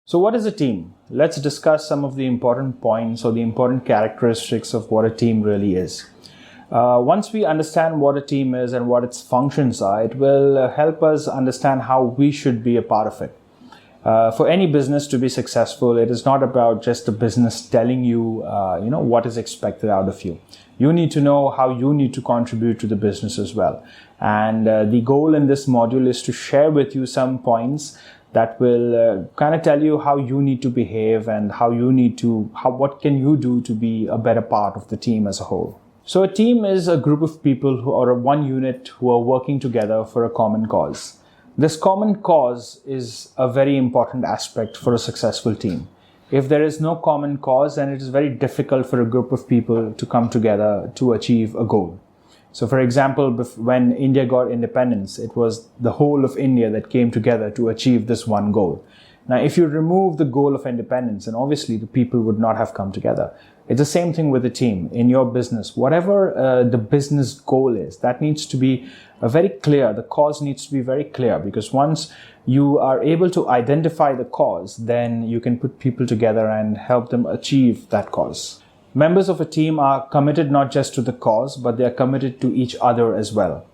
So what is a team? Let's discuss some of the important points or the important characteristics of what a team really is. Once we understand what a team is and what its functions are, it will help us understand how we should be a part of it. For any business to be successful, it is not about just the business telling you, what is expected out of you. You need to know how you need to contribute to the business as well. And the goal in this module is to share with you some points that will kind of tell you how you need to behave and what can you do to be a better part of the team as a whole. So a team is a group of people or one unit who are working together for a common cause. This common cause is a very important aspect for a successful team. If there is no common cause, then it is very difficult for a group of people to come together to achieve a goal. So for example, when India got independence, it was the whole of India that came together to achieve this one goal. Now, if you remove the goal of independence, then obviously the people would not have come together. It's the same thing with a team. In your business, whatever the business goal is, that needs to be very clear. The cause needs to be very clear, because once you are able to identify the cause, then you can put people together and help them achieve that cause. Members of a team are committed not just to the cause, but they are committed to each other as well.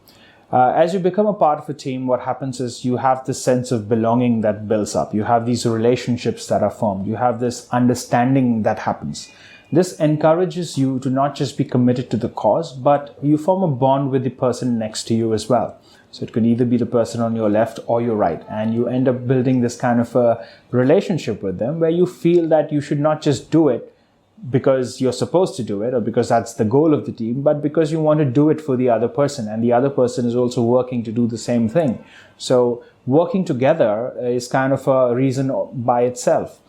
As you become a part of a team, what happens is you have this sense of belonging that builds up. You have these relationships that are formed. You have this understanding that happens. This encourages you to not just be committed to the cause, but you form a bond with the person next to you as well. So it could either be the person on your left or your right, and you end up building this kind of a relationship with them where you feel that you should not just do it because you're supposed to do it or because that's the goal of the team, but because you want to do it for the other person, and the other person is also working to do the same thing. So working together is kind of a reason by itself.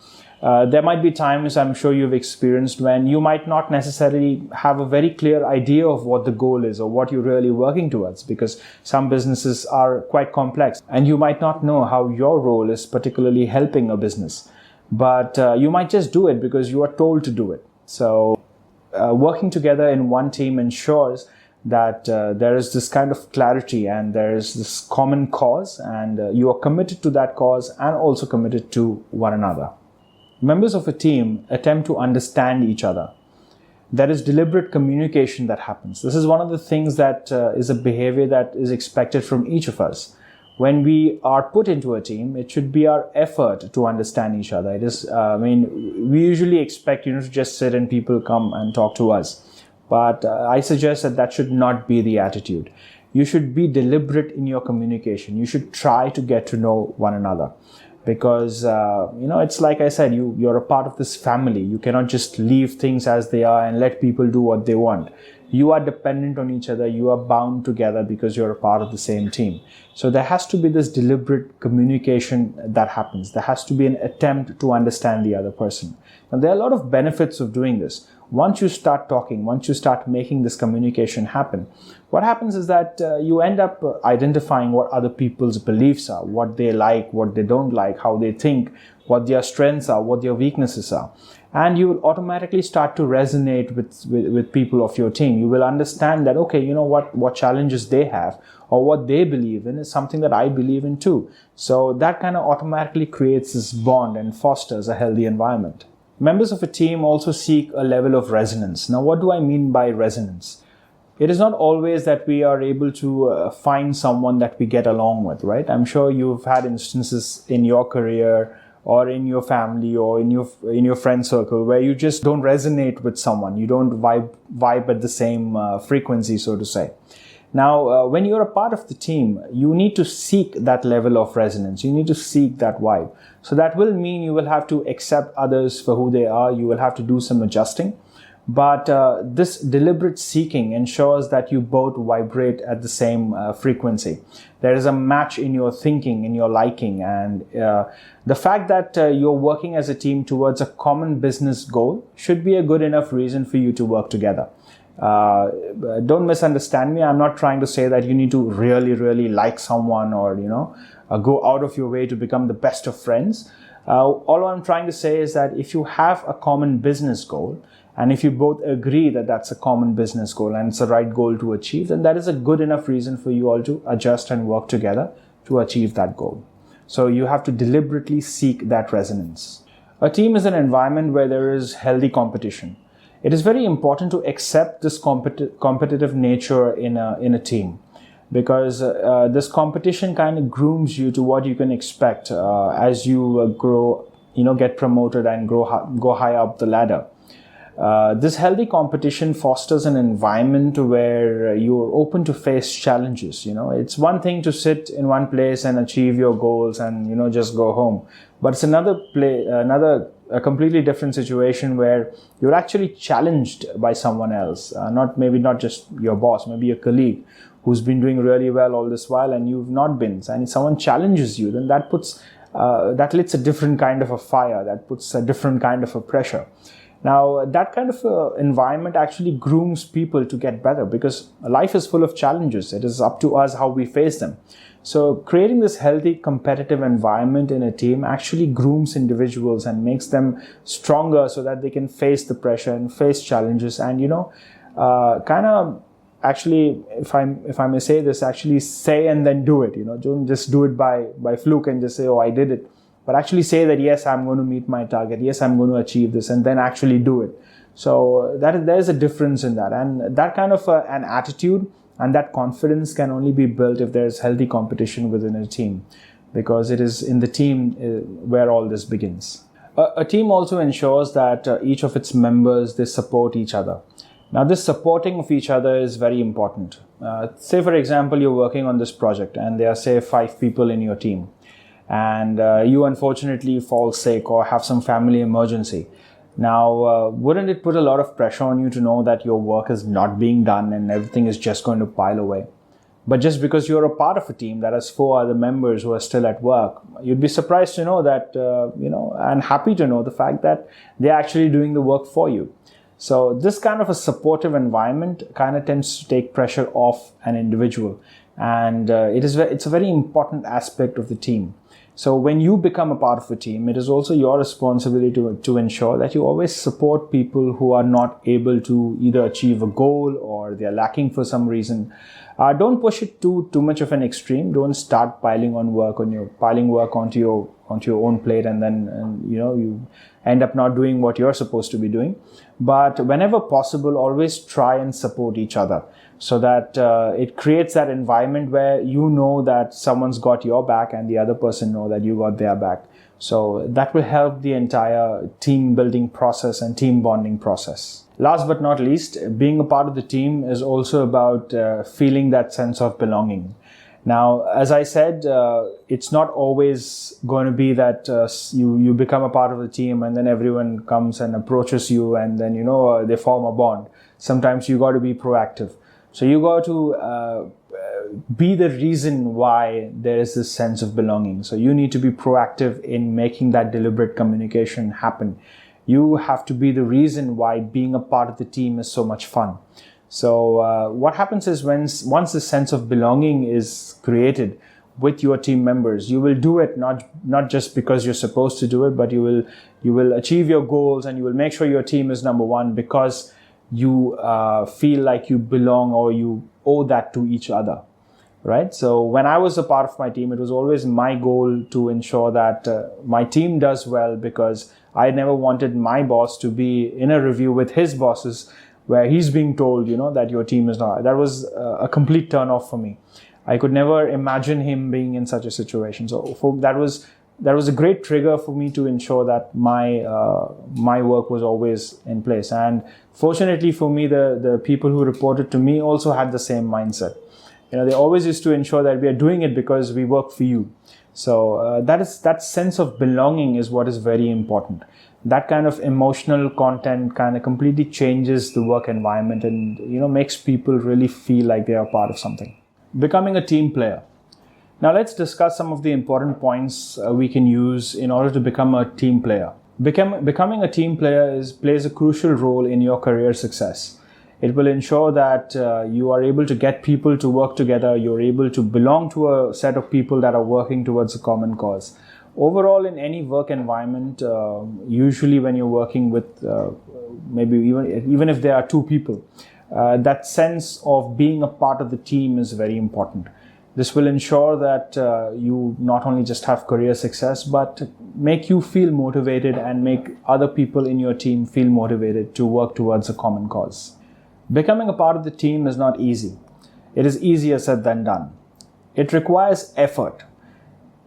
There might be times, I'm sure you've experienced, when you might not necessarily have a very clear idea of what the goal is or what you're really working towards, because some businesses are quite complex and you might not know how your role is particularly helping a business. But you might just do it because you are told to do it. So working together in one team ensures that there is this kind of clarity and there is this common cause, and you are committed to that cause and also committed to one another. Members of a team attempt to understand each other. There is deliberate communication that happens. This is one of the things that is a behavior that is expected from each of us. When we are put into a team, it should be our effort to understand each other. It is, we usually expect, to just sit and people come and talk to us. But I suggest that should not be the attitude. You should be deliberate in your communication. You should try to get to know one another. Because, it's like I said, you're a part of this family. You cannot just leave things as they are and let people do what they want. You are dependent on each other. You are bound together because you're a part of the same team. So there has to be this deliberate communication that happens. There has to be an attempt to understand the other person. Now, there are a lot of benefits of doing this. Once you start talking, once you start making this communication happen, what happens is that you end up identifying what other people's beliefs are, what they like, what they don't like, how they think, what their strengths are, what their weaknesses are. And you will automatically start to resonate with people of your team. You will understand that, okay, what challenges they have or what they believe in is something that I believe in too. So that kind of automatically creates this bond and fosters a healthy environment. Members of a team also seek a level of resonance. Now, what do I mean by resonance? It is not always that we are able to find someone that we get along with, right? I'm sure you've had instances in your career or in your family or in your friend circle where you just don't resonate with someone. You don't vibe at the same frequency, so to say. Now, when you're a part of the team, you need to seek that level of resonance. You need to seek that vibe. So that will mean you will have to accept others for who they are. You will have to do some adjusting. But this deliberate seeking ensures that you both vibrate at the same frequency. There is a match in your thinking, in your liking, and the fact that you're working as a team towards a common business goal should be a good enough reason for you to work together. Don't misunderstand me. I'm not trying to say that you need to really, really like someone or, go out of your way to become the best of friends. All I'm trying to say is that if you have a common business goal, and if you both agree that that's a common business goal and it's the right goal to achieve, then that is a good enough reason for you all to adjust and work together to achieve that goal. So you have to deliberately seek that resonance. A team is an environment where there is healthy competition. It is very important to accept this competitive nature in a team, because this competition kind of grooms you to what you can expect as you grow, get promoted and go high up the ladder. This healthy competition fosters an environment where you're open to face challenges. It's one thing to sit in one place and achieve your goals and just go home, but it's a completely different situation where you're actually challenged by someone else, not just your boss, maybe a colleague who's been doing really well all this while and you've not been. And if someone challenges you, then that lights a different kind of a fire, that puts a different kind of a pressure. Now, that kind of environment actually grooms people to get better, because life is full of challenges. It is up to us how we face them. So creating this healthy competitive environment in a team actually grooms individuals and makes them stronger so that they can face the pressure and face challenges and, kind of actually, if I may say this, actually say and then do it. Don't just do it by fluke and just say, oh, I did it. But actually say that, yes, I'm going to meet my target. Yes, I'm going to achieve this, and then actually do it. So there's a difference in that. And that kind of an attitude and that confidence can only be built if there's healthy competition within a team, because it is in the team where all this begins. A team also ensures that each of its members, they support each other. Now, this supporting of each other is very important. Say, for example, you're working on this project and there are, say, 5 people in your team. And you unfortunately fall sick or have some family emergency. Now, wouldn't it put a lot of pressure on you to know that your work is not being done and everything is just going to pile away? But just because you're a part of a team that has 4 other members who are still at work, you'd be surprised to know that, and happy to know the fact that they're actually doing the work for you. So this kind of a supportive environment kind of tends to take pressure off an individual. And it's a very important aspect of the team. So when you become a part of a team, it is also your responsibility to ensure that you always support people who are not able to either achieve a goal or they are lacking for some reason. Don't push it too much of an extreme. Don't start piling work onto your own plate, and then you end up not doing what you're supposed to be doing. But whenever possible, always try and support each other, so that it creates that environment where you know that someone's got your back and the other person know that you got their back. So that will help the entire team building process and team bonding process. Last but not least, being a part of the team is also about feeling that sense of belonging. Now, as I said, it's not always going to be that you become a part of the team and then everyone comes and approaches you and then, they form a bond. Sometimes you got to be proactive. So you got to be the reason why there is this sense of belonging. So you need to be proactive in making that deliberate communication happen. You have to be the reason why being a part of the team is so much fun. So what happens is once the sense of belonging is created with your team members, you will do it not just because you're supposed to do it, but you will achieve your goals and you will make sure your team is number one because you feel like you belong or you owe that to each other, right? So when I was a part of my team, it was always my goal to ensure that my team does well, because I never wanted my boss to be in a review with his bosses where he's being told, that your team is not. That was a complete turn off for me. I could never imagine him being in such a situation. So that was a great trigger for me to ensure that my work was always in place. And fortunately for me, the people who reported to me also had the same mindset. They always used to ensure that we are doing it because we work for you. So that sense of belonging is what is very important. That kind of emotional content kind of completely changes the work environment and makes people really feel like they are part of something. Becoming a team player. Now let's discuss some of the important points we can use in order to become a team player. Becoming a team player plays a crucial role in your career success. It will ensure that you are able to get people to work together. You're able to belong to a set of people that are working towards a common cause. Overall, in any work environment, usually when you're working with maybe even if there are 2 people, that sense of being a part of the team is very important. This will ensure that you not only just have career success, but make you feel motivated and make other people in your team feel motivated to work towards a common cause. Becoming a part of the team is not easy. It is easier said than done. It requires effort.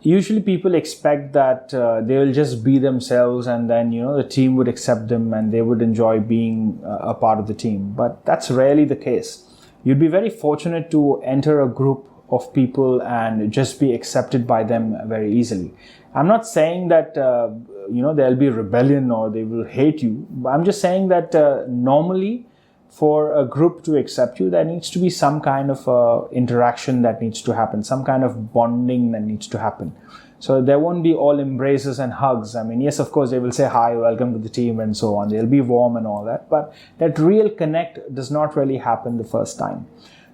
Usually people expect that they will just be themselves and then, the team would accept them and they would enjoy being a part of the team. But that's rarely the case. You'd be very fortunate to enter a group of people and just be accepted by them very easily. I'm not saying that, there'll be rebellion or they will hate you. I'm just saying that normally for a group to accept you, there needs to be some kind of interaction that needs to happen, some kind of bonding that needs to happen. So there won't be all embraces and hugs. I mean, yes, of course, they will say, hi, welcome to the team and so on. They'll be warm and all that. But that real connect does not really happen the first time.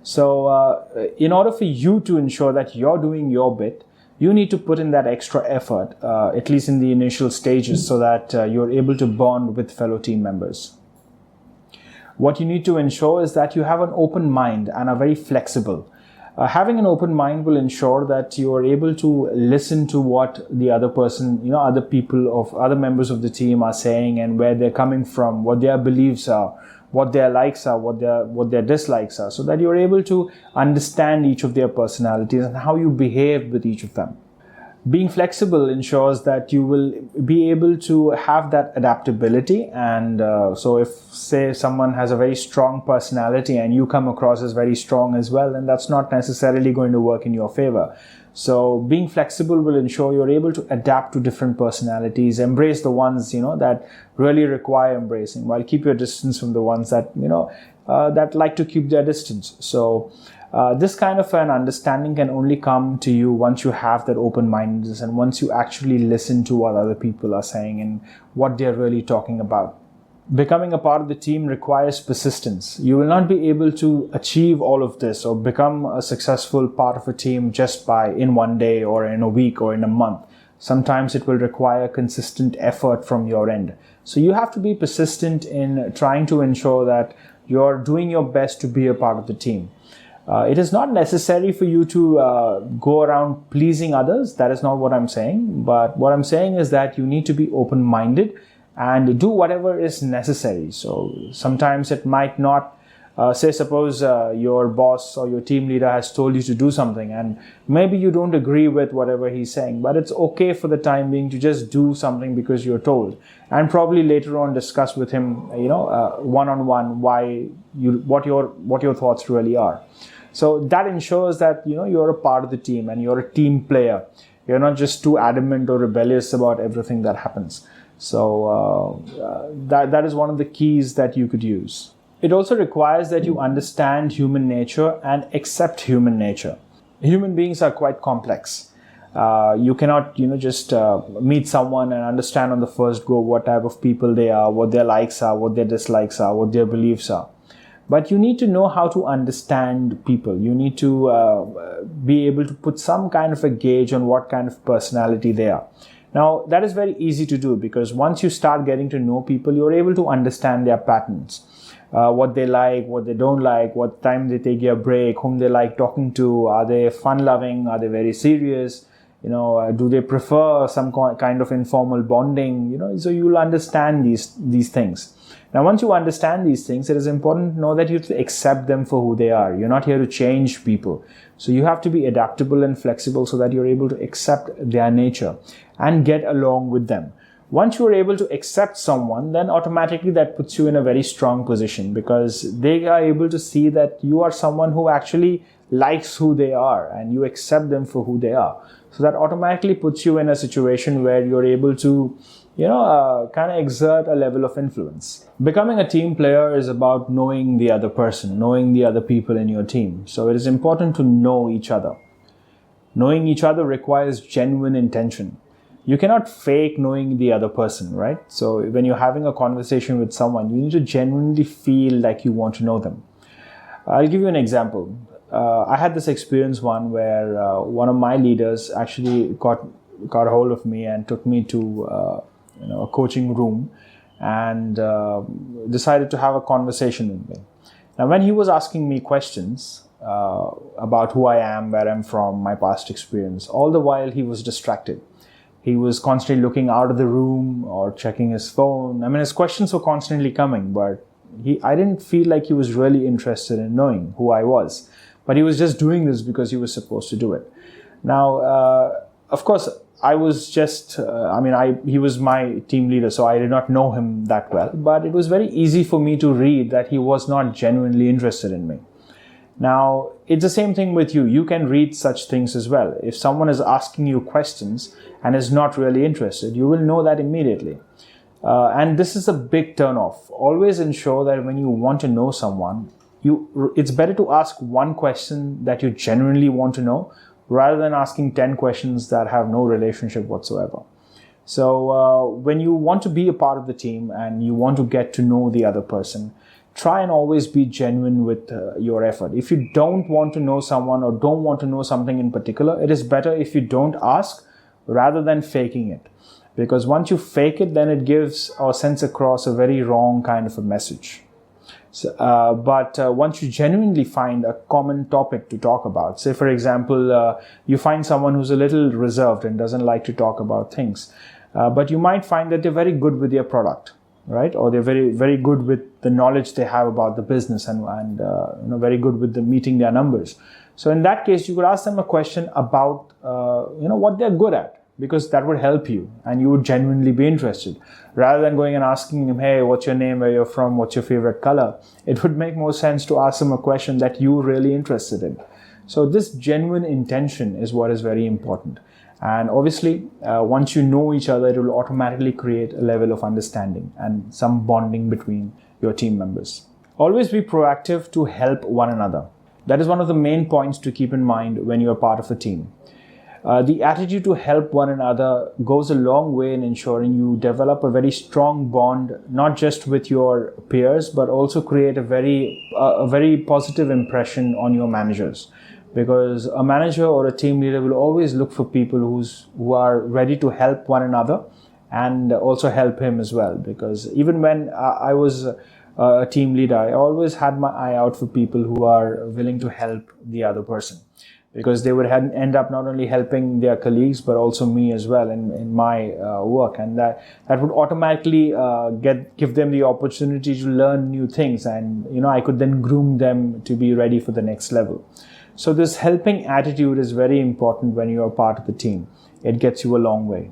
So in order for you to ensure that you're doing your bit, you need to put in that extra effort, at least in the initial stages, so that you're able to bond with fellow team members. What you need to ensure is that you have an open mind and are very flexible. Having an open mind will ensure that you are able to listen to what the other person, other members of the team are saying and where they're coming from, what their beliefs are, what their likes are, what their dislikes are, so that you're able to understand each of their personalities and how you behave with each of them. Being flexible ensures that you will be able to have that adaptability. And so if, say, someone has a very strong personality and you come across as very strong as well, then that's not necessarily going to work in your favor. So being flexible will ensure you're able to adapt to different personalities, embrace the ones, that really require embracing, while keep your distance from the ones that, that like to keep their distance. So this kind of an understanding can only come to you once you have that open-mindedness and once you actually listen to what other people are saying and what they're really talking about. Becoming a part of the team requires persistence. You will not be able to achieve all of this or become a successful part of a team just in one day or in a week or in a month. Sometimes it will require consistent effort from your end. So you have to be persistent in trying to ensure that you're doing your best to be a part of the team. It is not necessary for you to go around pleasing others. That is not what I'm saying. But what I'm saying is that you need to be open-minded and do whatever is necessary. So sometimes it might not, suppose your boss or your team leader has told you to do something and maybe you don't agree with whatever he's saying, but it's okay for the time being to just do something because you're told, and probably later on discuss with him, one-on-one what your thoughts really are. So that ensures that, you're a part of the team and you're a team player. You're not just too adamant or rebellious about everything that happens. So that is one of the keys that you could use. It also requires that you understand human nature and accept human nature. Human beings are quite complex. You cannot, just meet someone and understand on the first go what type of people they are, what their likes are, what their dislikes are, what their beliefs are. But you need to know how to understand people. You need to be able to put some kind of a gauge on what kind of personality they are. Now, that is very easy to do because once you start getting to know people, you're able to understand their patterns, what they like, what they don't like, what time they take a break, whom they like talking to, are they fun-loving, are they very serious, do they prefer some kind of informal bonding, so you'll understand these things. Now, once you understand these things, it is important to know that you have to accept them for who they are. You're not here to change people. So you have to be adaptable and flexible so that you're able to accept their nature and get along with them. Once you're able to accept someone, then automatically that puts you in a very strong position because they are able to see that you are someone who actually likes who they are and you accept them for who they are. So that automatically puts you in a situation where you're able to kind of exert a level of influence. Becoming a team player is about knowing the other person, knowing the other people in your team. So it is important to know each other. Knowing each other requires genuine intention. You cannot fake knowing the other person, right? So when you're having a conversation with someone, you need to genuinely feel like you want to know them. I'll give you an example. I had this experience where one of my leaders actually got a hold of me and took me to a coaching room and decided to have a conversation with me. Now, when he was asking me questions, about who I am, where I'm from, my past experience. All the while he was distracted. He was constantly looking out of the room or checking his phone. I mean, his questions were constantly coming, but I didn't feel like he was really interested in knowing who I was. But he was just doing this because he was supposed to do it. Now, of course, I was just, he was my team leader, so I did not know him that well. But it was very easy for me to read that he was not genuinely interested in me. Now, it's the same thing with you. You can read such things as well. If someone is asking you questions and is not really interested, you will know that immediately. And this is a big turn-off. Always ensure that when you want to know someone, it's better to ask one question that you genuinely want to know rather than asking 10 questions that have no relationship whatsoever. So when you want to be a part of the team and you want to get to know the other person, try and always be genuine with your effort. If you don't want to know someone or don't want to know something in particular, it is better if you don't ask rather than faking it. Because once you fake it, then it gives or sends across a very wrong kind of a message. So, but once you genuinely find a common topic to talk about, say for example, you find someone who's a little reserved and doesn't like to talk about things, but you might find that they're very good with their product, right? Or they're very, very good with the knowledge they have about the business and very good with the meeting their numbers. So in that case, you could ask them a question about, what they're good at, because that would help you and you would genuinely be interested. Rather than going and asking him, hey, what's your name, where you're from, what's your favorite color? It would make more sense to ask him a question that you're really interested in. So this genuine intention is what is very important. And obviously, once you know each other, it will automatically create a level of understanding and some bonding between your team members. Always be proactive to help one another. That is one of the main points to keep in mind when you're part of a team. The attitude to help one another goes a long way in ensuring you develop a very strong bond, not just with your peers, but also create a very positive impression on your managers. Because a manager or a team leader will always look for people who are ready to help one another and also help him as well. Because even when I was a team leader, I always had my eye out for people who are willing to help the other person. Because they would end up not only helping their colleagues, but also me as well in my work. And that would automatically give them the opportunity to learn new things. And, I could then groom them to be ready for the next level. So this helping attitude is very important when you are part of the team. It gets you a long way.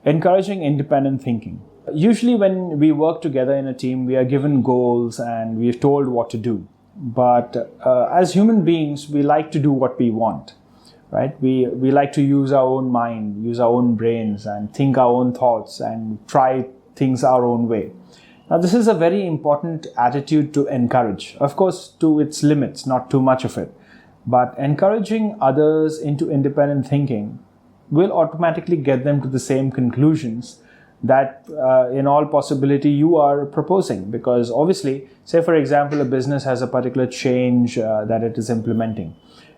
Encouraging independent thinking. Usually when we work together in a team, we are given goals and we are told what to do. But as human beings, we like to do what we want, right? We like to use our own mind, use our own brains and think our own thoughts and try things our own way. Now, this is a very important attitude to encourage. Of course, to its limits, not too much of it. But encouraging others into independent thinking will automatically get them to the same conclusions that in all possibility you are proposing. Because obviously, say for example, a business has a particular change that it is implementing.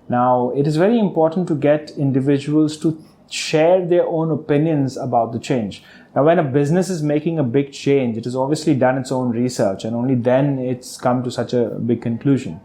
Now, it is very important to get individuals to share their own opinions about the change. Now, when a business is making a big change, it has obviously done its own research and only then it's come to such a big conclusion.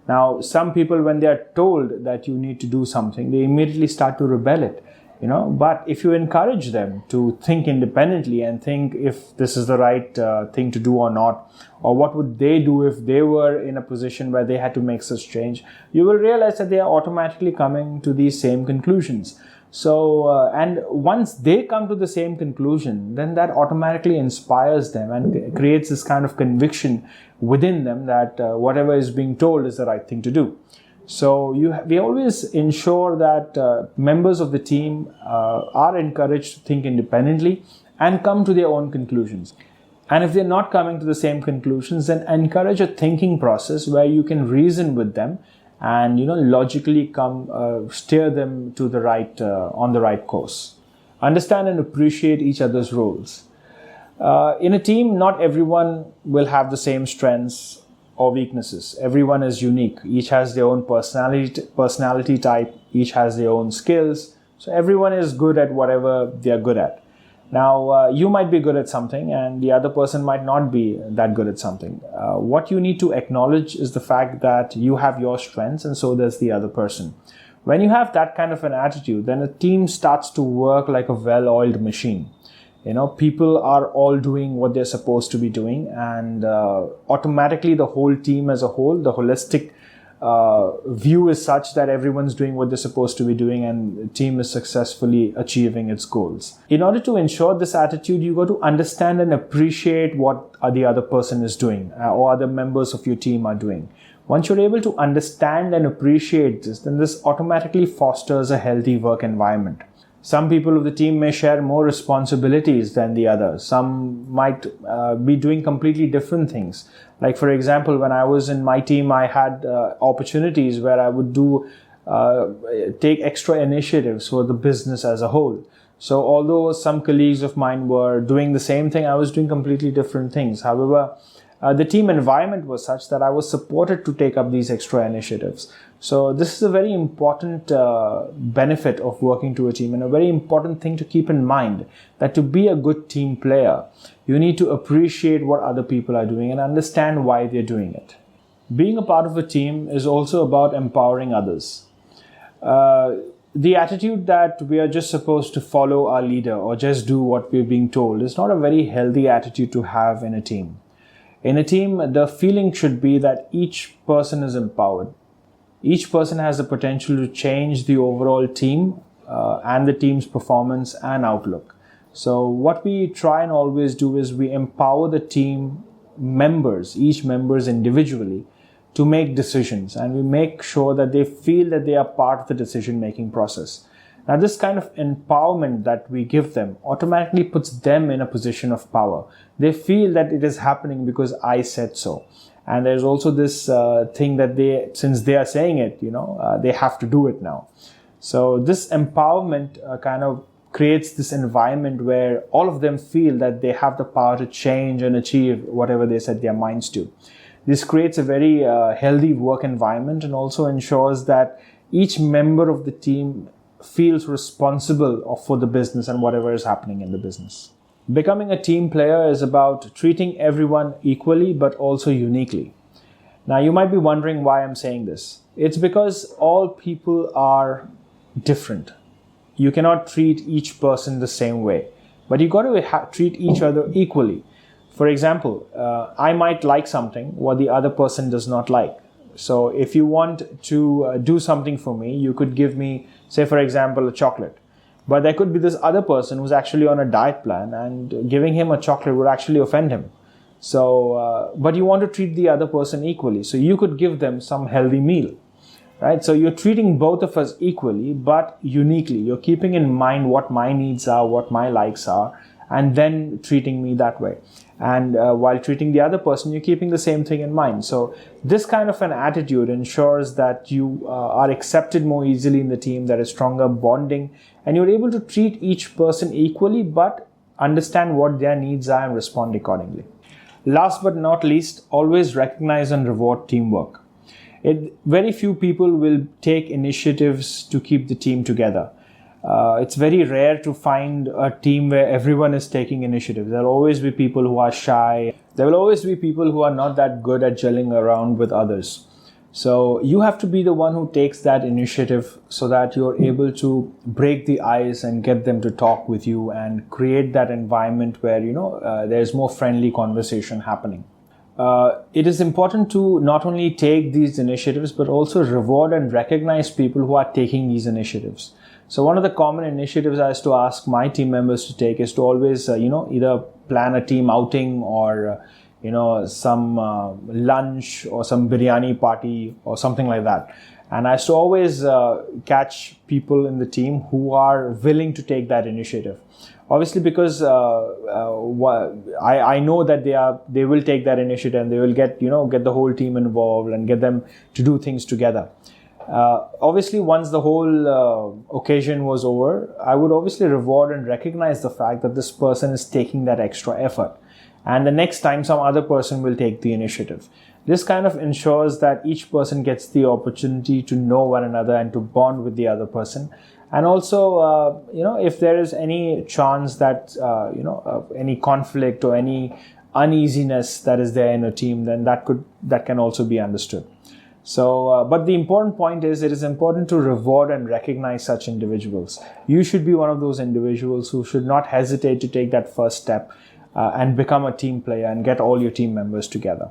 Now, some people, when they are told that you need to do something, they immediately start to rebel it. But if you encourage them to think independently and think if this is the right thing to do or not, or what would they do if they were in a position where they had to make such change, you will realize that they are automatically coming to these same conclusions. So, and once they come to the same conclusion, then that automatically inspires them and creates this kind of conviction within them that whatever is being told is the right thing to do. So we always ensure that members of the team are encouraged to think independently and come to their own conclusions. And if they're not coming to the same conclusions, then encourage a thinking process where you can reason with them and logically steer them to the right on the right course. Understand and appreciate each other's roles. In a team, not everyone will have the same strengths or weaknesses. Everyone is unique. Each has their own personality type. Each has their own skills. So everyone is good at whatever they are good at. Now, you might be good at something and the other person might not be that good at something. What you need to acknowledge is the fact that you have your strengths and so does the other person. When you have that kind of an attitude, then a team starts to work like a well-oiled machine. People are all doing what they're supposed to be doing, and automatically the whole team as a whole, the holistic view is such that everyone's doing what they're supposed to be doing and the team is successfully achieving its goals. In order to ensure this attitude, you got to understand and appreciate what the other person is doing or other members of your team are doing. Once you're able to understand and appreciate this, then this automatically fosters a healthy work environment. Some people of the team may share more responsibilities than the others. Some might be doing completely different things. Like, for example, when I was in my team, I had opportunities where I would take extra initiatives for the business as a whole. So although some colleagues of mine were doing the same thing, I was doing completely different things. However, the team environment was such that I was supported to take up these extra initiatives. So this is a very important benefit of working to a team, and a very important thing to keep in mind, that to be a good team player, you need to appreciate what other people are doing and understand why they're doing it. Being a part of a team is also about empowering others. The attitude that we are just supposed to follow our leader or just do what we're being told is not a very healthy attitude to have in a team. In a team, the feeling should be that each person is empowered. Each person has the potential to change the overall team and the team's performance and outlook. So what we try and always do is we empower the team members, each members individually, to make decisions, and we make sure that they feel that they are part of the decision-making process. Now, this kind of empowerment that we give them automatically puts them in a position of power. They feel that it is happening because I said so. And there's also this thing that since they are saying it, they have to do it now. So this empowerment kind of creates this environment where all of them feel that they have the power to change and achieve whatever they set their minds to. This creates a very healthy work environment and also ensures that each member of the team feels responsible for the business and whatever is happening in the business. Becoming a team player is about treating everyone equally but also uniquely. Now, you might be wondering why I'm saying this. It's because all people are different. You cannot treat each person the same way, but you got to treat each other equally. For example, I might like something what the other person does not like. So if you want to do something for me, you could give me, say for example, a chocolate. But there could be this other person who's actually on a diet plan, and giving him a chocolate would actually offend him. So, but you want to treat the other person equally. So you could give them some healthy meal, right? So you're treating both of us equally, but uniquely. You're keeping in mind what my needs are, what my likes are, and then treating me that way. And while treating the other person, you're keeping the same thing in mind. So this kind of an attitude ensures that you are accepted more easily in the team, there is stronger bonding, and you're able to treat each person equally, but understand what their needs are and respond accordingly. Last but not least, always recognize and reward teamwork. Very few people will take initiatives to keep the team together. It's very rare to find a team where everyone is taking initiative. There will always be people who are shy. There will always be people who are not that good at gelling around with others. So you have to be the one who takes that initiative so that you're able to break the ice and get them to talk with you and create that environment where, there's more friendly conversation happening. It is important to not only take these initiatives, but also reward and recognize people who are taking these initiatives. So one of the common initiatives I used to ask my team members to take is to always, either plan a team outing or, some lunch or some biryani party or something like that. And I used to always catch people in the team who are willing to take that initiative. Obviously, because I know that they will take that initiative and they will get the whole team involved and get them to do things together. Obviously, once the whole occasion was over, I would obviously reward and recognize the fact that this person is taking that extra effort. And the next time, some other person will take the initiative. This kind of ensures that each person gets the opportunity to know one another and to bond with the other person. And also, if there is any chance that, any conflict or any uneasiness that is there in a team, then that can also be understood. So, but the important point is, it is important to reward and recognize such individuals. You should be one of those individuals who should not hesitate to take that first step and become a team player and get all your team members together.